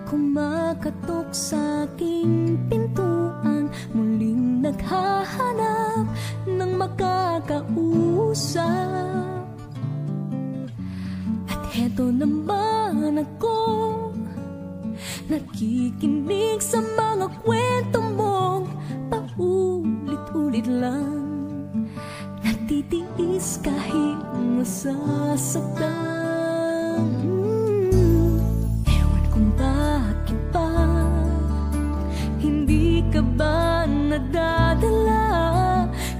Kumakatok sa aking pintuan, muling naghahanap ng makakausap. At heto naman ako, nakikinig sa mga kwento mong paulit-ulit lang. Natitiis kahit nasasaktan. Ka ba nadadala?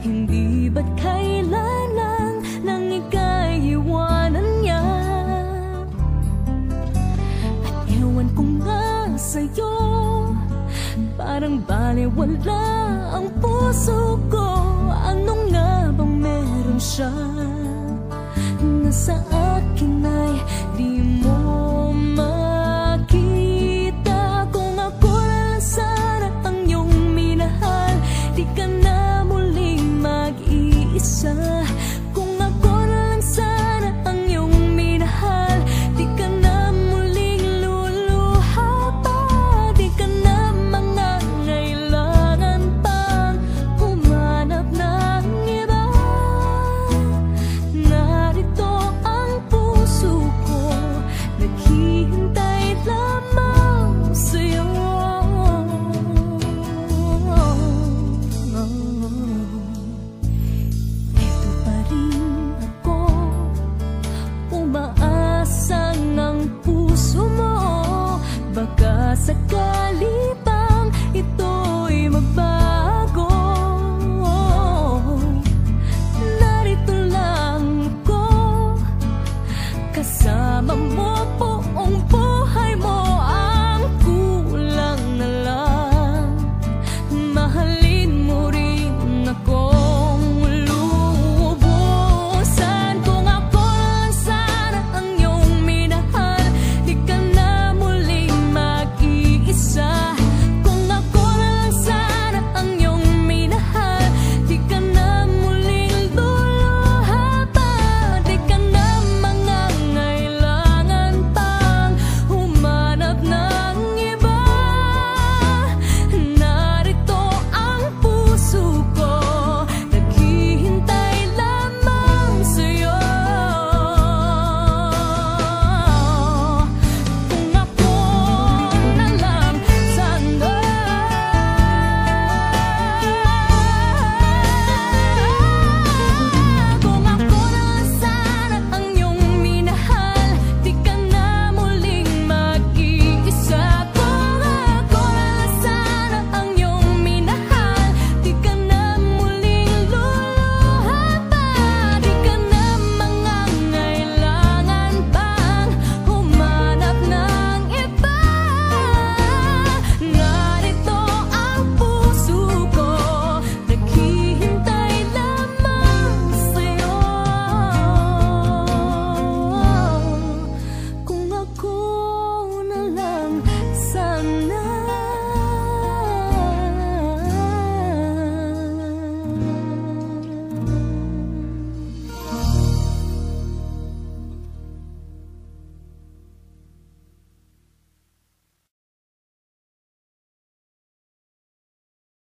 Hindi ba't kailan lang nang ika'y iwanan niya? At ewan ko nga sa'yo, parang balewala ang puso ko. Ano nga bang meron siya na sa akin ay di mo makita? Kung ako lang sana ang iyong minahal, di ka na muling mag-iisa. Kung ako lang sana ang iyong minahal, di ka na muling luluha pa. Di ka na mangangailangan pang humanap ng iba. Narito ang puso ko, naghihintay lamang sa'yo. Ito pa rin ako, umaasang ang puso mo baka sakali pa